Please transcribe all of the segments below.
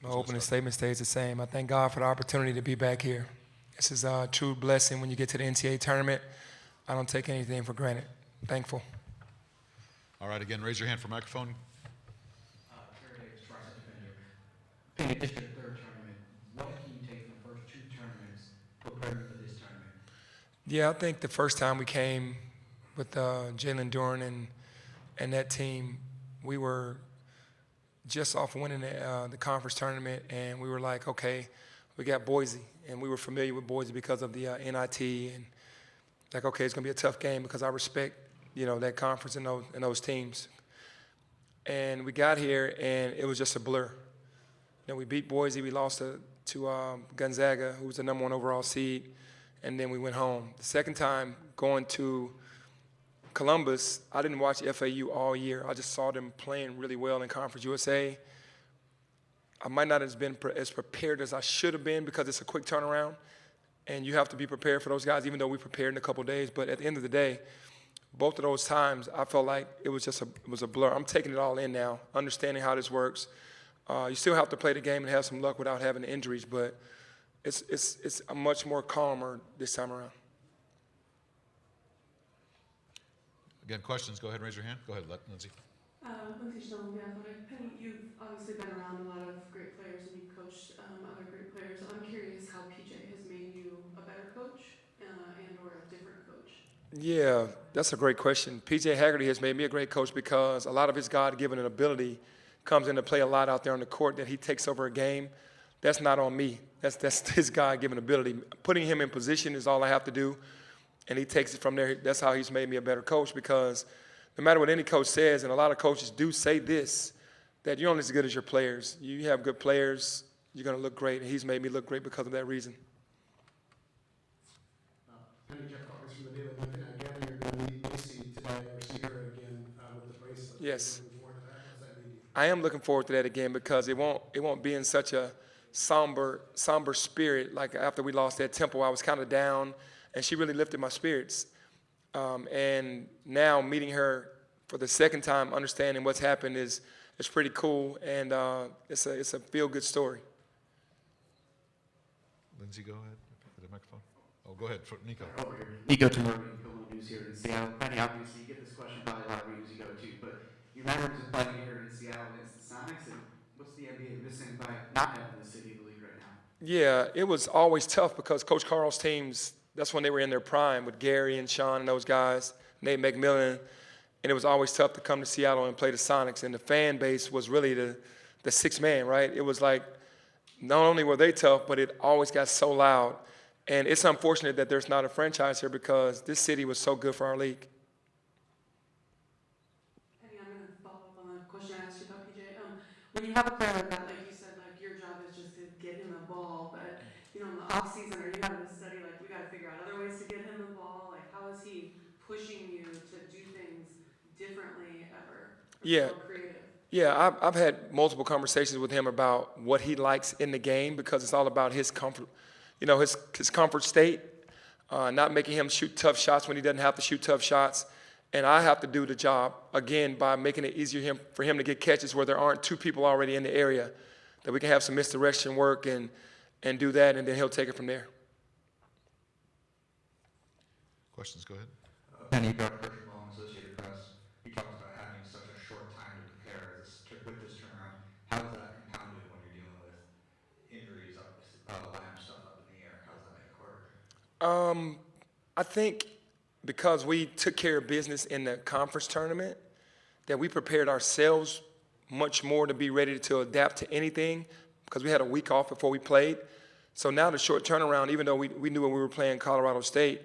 My opening statement stays the same. I thank God for the opportunity to be back here. This is a true blessing when you get to the NCAA tournament. I don't take anything for granted. Thankful. All right, again, raise your hand for microphone. Penny, this is your third tournament. What can you take from the first two tournaments preparing for this tournament? Yeah, I think the first time we came with Jalen Duran and that team, we were just off winning the conference tournament, and we were like, okay, we got Boise, and we were familiar with Boise because of the NIT, and like, okay, it's gonna be a tough game because I respect, that conference and those teams. And we got here, and it was just a blur. We beat Boise, we lost to Gonzaga, who was the #1 overall seed, and then we went home. The second time going to Columbus, I didn't watch FAU all year. I just saw them playing really well in Conference USA. I might not have been as prepared as I should have been because it's a quick turnaround, and you have to be prepared for those guys, even though we prepared in a couple of days. But at the end of the day, both of those times, I felt like it was a blur. I'm taking it all in now, understanding how this works. You still have to play the game and have some luck without having injuries, but it's a much more calmer this time around. Again, questions, go ahead and raise your hand. Go ahead, Lindsay. Lindsay Schnell, The Athletic. Penny, you've obviously been around a lot of great players and you've coached other great players. I'm curious how PJ has made you a better coach and or a different coach. Yeah, that's a great question. PJ Haggerty has made me a great coach because a lot of his God-given ability comes into play a lot out there on the court that he takes over a game. That's not on me. That's his God-given ability. Putting him in position is all I have to do, and he takes it from there. That's how he's made me a better coach because no matter what any coach says, and a lot of coaches do say this, that you're only as good as your players. You have good players, you're going to look great, and he's made me look great because of that reason. Penny, Jeff Hawkins from the Daily Lincoln. I gather you're going to meet Macy today or see her again with the bracelet. Yes. Are you looking forward to that? What does that mean to you? I am looking forward to that again because it won't be in such a somber spirit. Like after we lost at Temple, I was kind of down, and she really lifted my spirits. And now meeting her for the second time, understanding what's happened is pretty cool, and it's a feel-good story. Lindsay, go ahead. The microphone. Oh, go ahead, Nico. Over here. Nico Tamurri, Pillow News here in Seattle. Penny, obviously you get this question probably a lot of reviews you go to, but your memories of playing here in Seattle against the Sonics, and what's the NBA missing by not having the city of the league right now? Yeah, it was always tough because Coach Carl's teams, that's when they were in their prime with Gary and Sean and those guys, Nate McMillan. And it was always tough to come to Seattle and play the Sonics. And the fan base was really the sixth man, right? It was like not only were they tough, but it always got so loud. And it's unfortunate that there's not a franchise here because this city was so good for our league. Penny, I'm going to follow up on the question I asked you about PJ. When you have a player like that, like you said, like your job is just to get him the ball, but in the off season, are you having to study like we got to figure out other ways to get him the ball? Like how is he pushing you to do things differently ever? Yeah. More creative? Yeah, I've had multiple conversations with him about what he likes in the game because it's all about his comfort, his comfort state, not making him shoot tough shots when he doesn't have to shoot tough shots. And I have to do the job, again, by making it easier for him to get catches where there aren't two people already in the area, that we can have some misdirection work and do that, and then he'll take it from there. Questions, go ahead. Penny, Doug Kirschbaum, Associated Press. You talked about having such a short time to prepare with this turnaround. How is that compounded when you're dealing with injuries, line stuff up in the air? How does that make it harder? I think because we took care of business in the conference tournament, that we prepared ourselves much more to be ready to adapt to anything because we had a week off before we played. So now the short turnaround, even though we knew when we were playing Colorado State,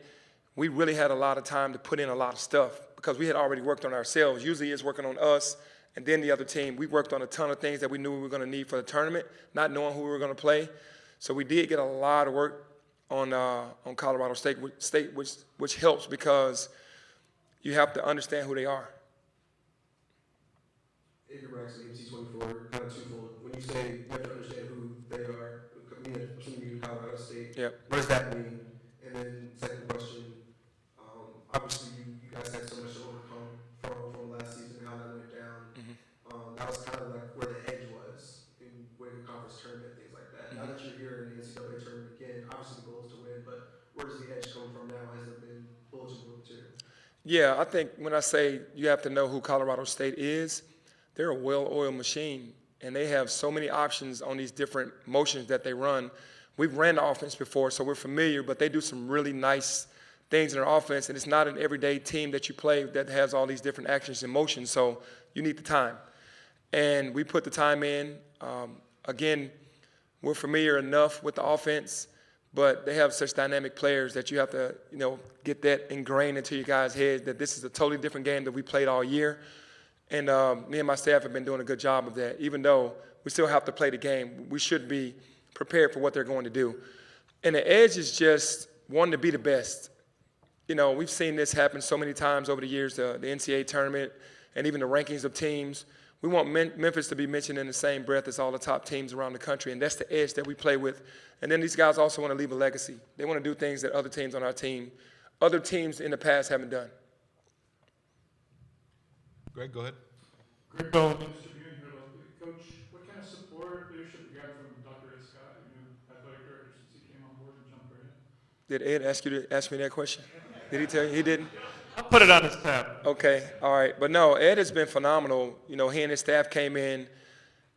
we really had a lot of time to put in a lot of stuff because we had already worked on ourselves. Usually it's working on us and then the other team. We worked on a ton of things that we knew we were going to need for the tournament, not knowing who we were going to play. So we did get a lot of work on Colorado State, which helps because you have to understand who they are. Adrian Braxton, ABC24, kind of twofold. When you say you have to understand who they are, assuming you Colorado State, Yep. what does that mean? And then second question, obviously you guys had so much to overcome from last season, how that went down. Mm-hmm. That was kind of like where the edge was in winning the conference tournament. Yeah, I think when I say you have to know who Colorado State is, they're a well-oiled machine, and they have so many options on these different motions that they run. We've ran the offense before, so we're familiar, but they do some really nice things in their offense, and it's not an everyday team that you play that has all these different actions and motions, so you need the time. And we put the time in. Again, we're familiar enough with the offense, but they have such dynamic players that you have to, get that ingrained into your guys' heads that this is a totally different game that we played all year. And me and my staff have been doing a good job of that. Even though we still have to play the game, we should be prepared for what they're going to do. And the edge is just wanting to be the best. We've seen this happen so many times over the years, the NCAA tournament and even the rankings of teams. We want Memphis to be mentioned in the same breath as all the top teams around the country, and that's the edge that we play with. And then these guys also want to leave a legacy. They want to do things that other teams on our team, other teams in the past haven't done. Greg, go ahead. Greg Bowen, Mr. Bean here locally. Coach, what kind of support, leadership you got from Dr. Ed Scott, your new athletic director, since he came on board and jumped right in? Did Ed ask you to ask me that question? Did he tell you? He didn't? I'll put it on his tab. Okay, all right. But no, Ed has been phenomenal. He and his staff came in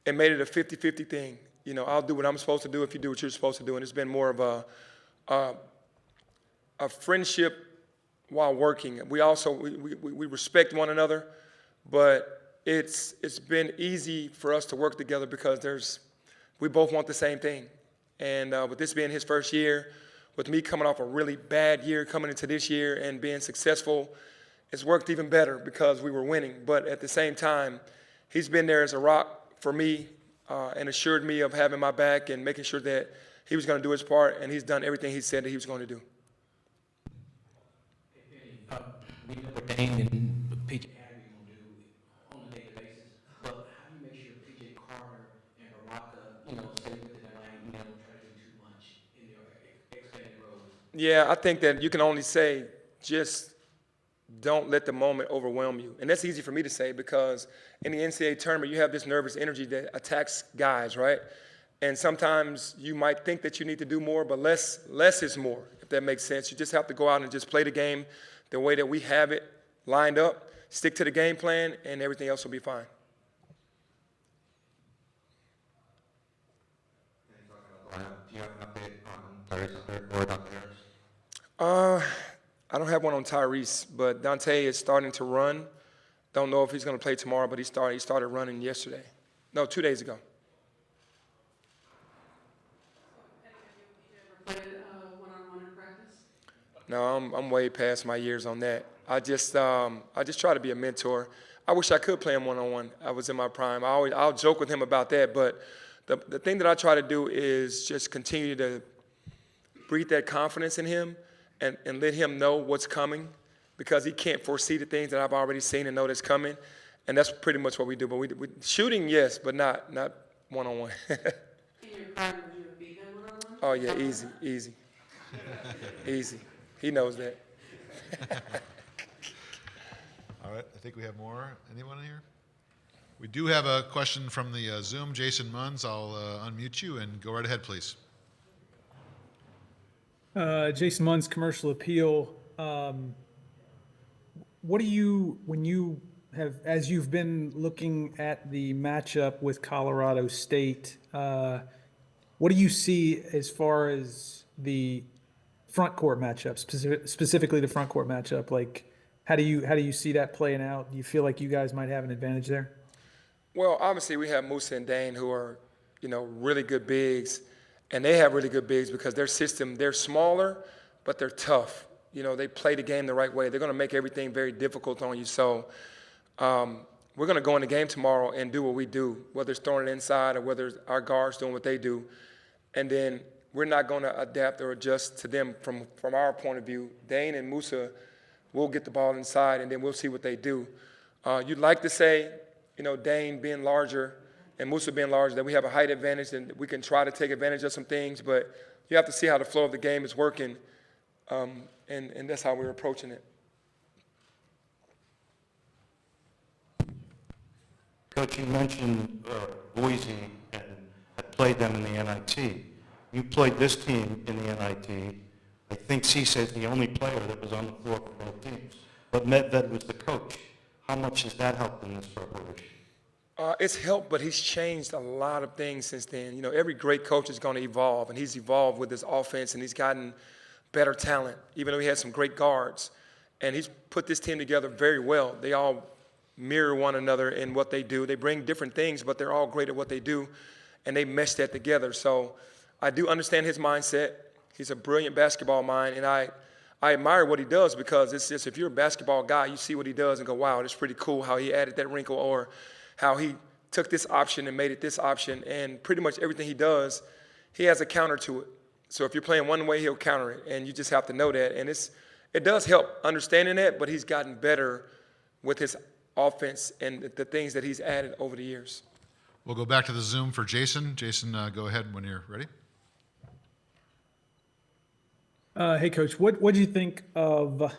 and made it a 50-50 thing. I'll do what I'm supposed to do if you do what you're supposed to do. And it's been more of a friendship while working. We also we respect one another, but it's been easy for us to work together because we both want the same thing. And with this being his first year, with me coming off a really bad year coming into this year and being successful, it's worked even better because we were winning. But at the same time, he's been there as a rock for me and assured me of having my back and making sure that he was going to do his part, and he's done everything he said that he was going to do. We know what Dane and P.J. Hardaway will do on a daily basis, but how do you make sure P.J. Carter and Baraka, stay within the lane, try to do too much in their expanded roles? Yeah, I think that you can only say just don't let the moment overwhelm you. And that's easy for me to say because in the NCAA tournament, you have this nervous energy that attacks guys, right? And sometimes you might think that you need to do more, but less is more, if that makes sense. You just have to go out and just play the game the way that we have it lined up, stick to the game plan, and everything else will be fine. Do you have an update on Tyrese or Dr. Harris? I don't have one on Tyrese, but Dante is starting to run. Don't know if he's going to play tomorrow, but he started running yesterday. No, 2 days ago. Have you ever played one-on-one in practice? No, I'm way past my years on that. I just try to be a mentor. I wish I could play him one-on-one. I was in my prime. I'll joke with him about that, but the thing that I try to do is just continue to breathe that confidence in him and let him know what's coming because he can't foresee the things that I've already seen and know that's coming, and that's pretty much what we do. But we shooting, yes, but not one-on-one. In your prime, would you have beat him one-on-one? Oh, yeah, easy. Easy. He knows that. All right, I think we have more. Anyone in here? We do have a question from the Zoom. Jason Munns, I'll unmute you and go right ahead, please. Jason Munn's Commercial Appeal. What do you, as you've been looking at the matchup with Colorado State, what do you see as far as the front court matchup, specifically the front court matchup? Like, how do you see that playing out? Do you feel like you guys might have an advantage there? Well, obviously we have Musa and Dane who are, really good bigs, and they have really good bigs because their system, they're smaller, but they're tough. They play the game the right way. They're going to make everything very difficult on you. So we're going to go in the game tomorrow and do what we do, whether it's throwing it inside or whether our guards doing what they do. And then we're not going to adapt or adjust to them from our point of view. Dane and Musa will get the ball inside, and then we'll see what they do. You'd like to say, Dane being larger and Musa being larger, that we have a height advantage and we can try to take advantage of some things, but you have to see how the flow of the game is working, and that's how we're approaching it. Coach, you mentioned Boise and had played them in the NIT. You played this team in the NIT. I think Cesa's the only player that was on the floor for both teams. but Medved was the coach. How much has that helped in this preparation? It's helped, but he's changed a lot of things since then. You know, every great coach is going to evolve, and he's evolved with his offense, and he's gotten better talent, even though he had some great guards. And he's put this team together very well. They all mirror one another in what they do. They bring different things, but they're all great at what they do, and they mesh that together. So I do understand his mindset. He's a brilliant basketball mind, and I admire what he does, because it's just, if you're a basketball guy, you see what he does and go, wow, that's pretty cool how he added that wrinkle, or how he took this option and made it this option. And pretty much everything he does, he has a counter to it. So if you're playing one way, he'll counter it, and you just have to know that. And it does help understanding that, but he's gotten better with his offense and the things that he's added over the years. We'll go back to the Zoom for Jason. Jason, go ahead when you're ready. Hey, Coach, what do you think of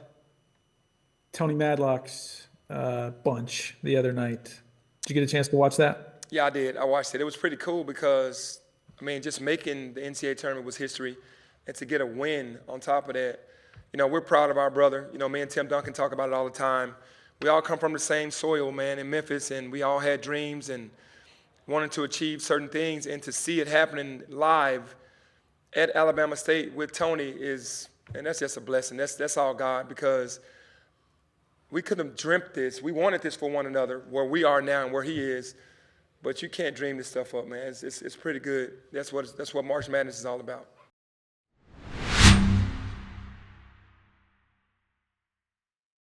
Tony Madlock's bunch the other night? Did you get a chance to watch that? Yeah, I did. I watched it. It was pretty cool because, I mean, just making the NCAA tournament was history. And to get a win on top of that, you know, we're proud of our brother. You know, me and Tim Duncan talk about it all the time. We all come from the same soil, man, in Memphis, and we all had dreams and wanted to achieve certain things. And to see it happening live at Alabama State with Tony and that's just a blessing. That's all God, because we couldn't have dreamt this. We wanted this for one another, where we are now and where he is. But you can't dream this stuff up, man. It's pretty good. That's what March Madness is all about.